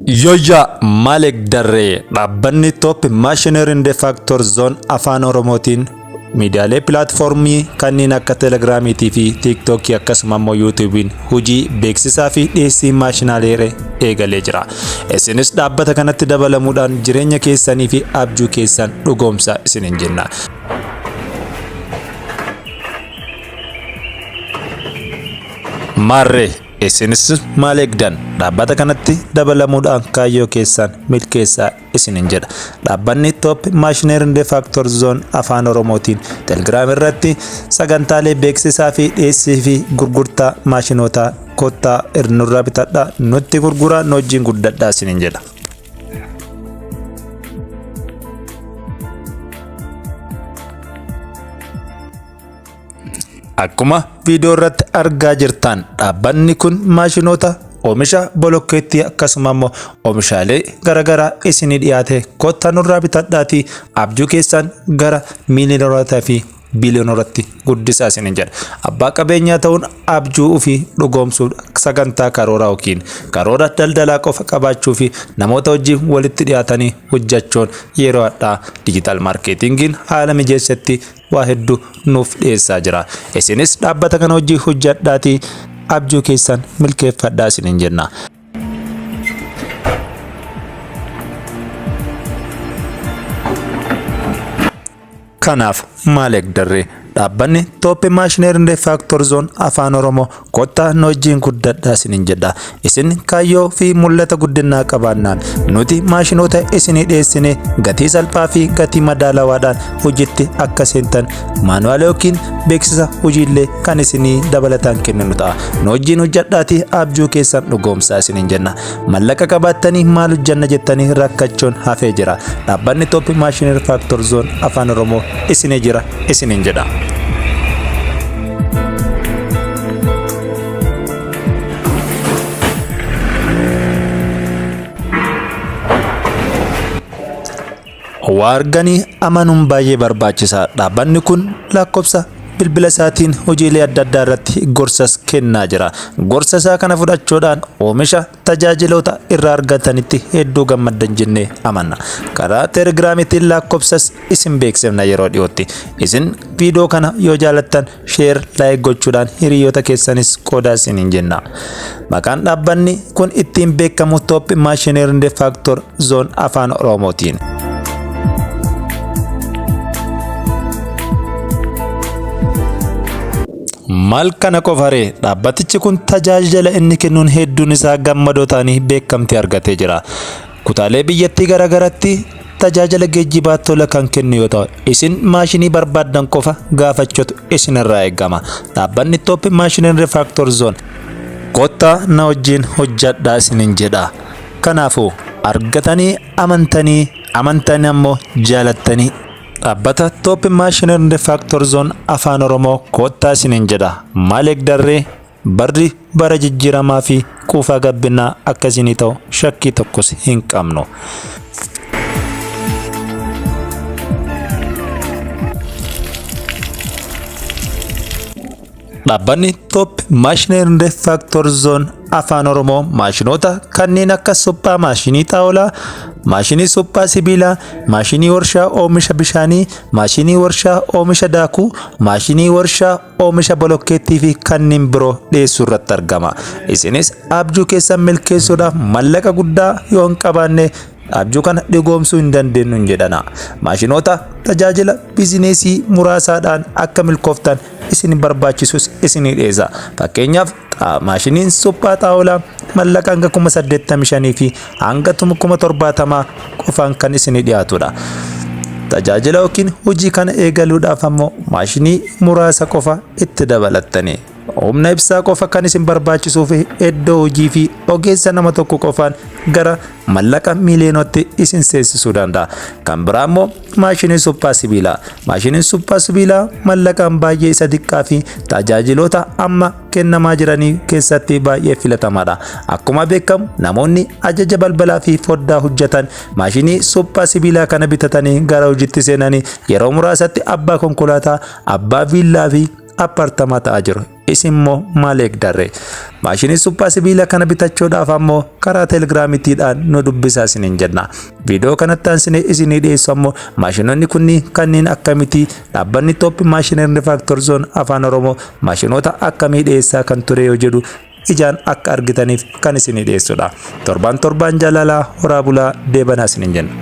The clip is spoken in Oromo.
Yoya Malik Darre dhaabbanni Top Machinery in the Factor Zone afaan Oromootiin miidiyaalee pilaatfoormii kanneen akka Telegiraamii fi TikTokii akkasumas immoo YouTubein hojii beeksisaa fi dhiyeessii maashinaalee eegalee jira. Isinis dhaabbata kanatti dabalamuudhaan jireenya keessanii fi abjuu keessan dhugoomsa isiniin jenna. Marre isinis maal eegdan dhaabbata kanatti dabalamuudhaan kaayyoo keessan milkeessaa isiniin jedha. Dhaabbanni Top Machinery in the Factor Zone afaan Oromootiin Telegiraam irratti sagantaalee beeksisaa fi dhiyeessii fi gurgurtaa maashinoota kottaa irnurraa bitadhaa nutti gurguraa nu wajjin guddadhaa isiniin jedha. Akkuma viidiyoo irratti argaa jirtan dhaabbanni kun maashinoota oomisha bolokkeetti akkasumas immoo oomishaalee garagaraa isinii dhiyaate kottaa nurraa bitadhaatii abjuu keessan gara miiliyoonootaa fi biiliyoonootti guddisaa isiniin jedha. Abbaa qabeenyaa ta'uun abjuu fi dhugoomsuu sagantaa karooraa yookiin karoora daldalaa qofa qabaachuu fi namoota wajjin walitti dhiyaatanii hojjechuun yeroo addaa digital marketingiin haala mijeessatti waa hedduu nuuf dhiyeessaa jira. Isinis dhaabbata kana wajjin hojjedhaatii abjuu keessan milkeeffadhaa isiniin jenna. Kanaaf maal eegdarre dhaabbanni Top Machinery in the Factor Zone afaan Oromoo kottaa nu wajjin guddadhaa isiniin jedha. Isin kaayyoo fi mul'ata guddinaa qabaannaan nuti maashinoota isinii dhiyeessine gatii salphaa fi gatii madaalawaadhaan hojiitti akka seentan maanuwaala yookiin beeksisa hojiillee kan isinii dabalataan kenninu ta'a. Nu wajjin hojjedhaatii abjuu keessan dhugoomsaa isiniin jenna. Mallaqa qabaattanii maal hojjanna jettanii rakkachuun hafee jira. Dhaabbanni Top Machinery Factor Zone afaan Oromoo isinii jira isiniin jedha. Waarganii amanuun baay'ee barbaachisaa. Dhaabbanni kun lakkoofsa bilbila isaatiin hojiilee adda addaa irratti gorsas kennaa jira. Gorsa isaa kana fudhachuudhaan oomisha tajaajiloota irraa argatanitti hedduu gammaddan jennee amanna. Karaa Telegiraamiitiin lakkoofsas isin beeksifna yeroo dhiyootti. Isin viidiyoo kana yoo jaalattan sheer laayik gochuudhaan hiriyoota keessanis qoodaa isiniin jenna. Maqaan dhaabbanni kun ittiin beekamu Top Machinery in the Factor Zone afaan Oromootiin. Maal kana qofaree dhaabbatichi kun tajaajila inni kennuun hedduun isaa gammadoo ta'anii beekamtii argatee jira. Kutaalee biyyattii garagaratti tajaajila geejjibaa tola kan kennu yoo ta'u isin maashinii barbaaddan qofa gaafachuutu isinirraa eegama. Dhaabbanni Top Machinery in the Factor Zone kottaa na wajjin hojjedhaa isiniin jedha. Kanaafuu argatanii amantanii ammoo jaalattanii dhaabbata Top Machinery in the Factor Zone afaan Oromoo kottaa isiniin jedha. Maal eegdarree barri bara jijjiiramaa fi quufaa gabbinaa akkasii ta'u shakkii tokkos hin qabnu. Dhaabbanni Top Machinery in the Factor Zone afaan Oromoo maashinoota kanneen akka suphaa maashinii xaawulaa, maashinii suphaa sibiilaa, maashinii warshaa oomisha bishaanii, maashinii warshaa oomisha daakuu, maashinii warshaa oomisha bolokkeettii fi kanneen biroo dhiyeessuu irratti argama. Isinis abjuu keessan milkeessuudhaaf mallaqa guddaa yoo hin qabaanne abjuu kana dhugoomsuu hin dandeenyu jedhana. Maashinoota tajaajila bizineesii muraasaadhaan akka milkooftan isin barbaachisus isinii dhiyeessa. Fakkeenyaaf maashiniin suphaa xaawulaa mallaqa hanga 85,000 fi hanga 70,000 qofaan kan isinii dhiyaatudha. Tajaajila yookiin hojii kana eegaluudhaaf ammoo maashinii muraasa qofa itti dabalattanii humna ibsaa qofa kan isin barbaachisuuf iddoo hojii fi ogeessa nama tokko qofaan gara mallaqa miiliyoonatti isin seensisuu danda'a. Kan biraa immoo maashinii suphaa sibiilaa. Maashiniin suphaa sibiilaa mallaqaan baay'ee isa xiqqaa fi tajaajiloota amma kennamaa jiranii keessatti baay'ee filatamaadha. Akkuma beekamu namoonni ajaja balbalaa fi foddaa hojjetan maashinii suphaa sibiilaa kana bitatanii gara hojiitti seenanii yeroo muraasatti abbaa konkolaataa, abbaa viillaa fi appartamaa ta'aa jiru. Isimmoo maal eegdarre? Maashinii suphaa sibiila kana bitachuudhaaf ammoo karaa teelegiraamiitiidhaan nu dubbisaa isiniin jenna. Viidiyoo kanatti aansinee isinii dhiyeessu ammoo maashinoonni kunniin kanneen akkamitti dhaabbanni Top Machinery Factory Zone Afaan Oromoo maashinoota akkamii dhiyeessaa kan ture yoo jedhu ijaan akka argitaniif kan isinii dhiyeessudha. Torbaan jaalalaa horaa bulaa deebanaa isiniin jenna.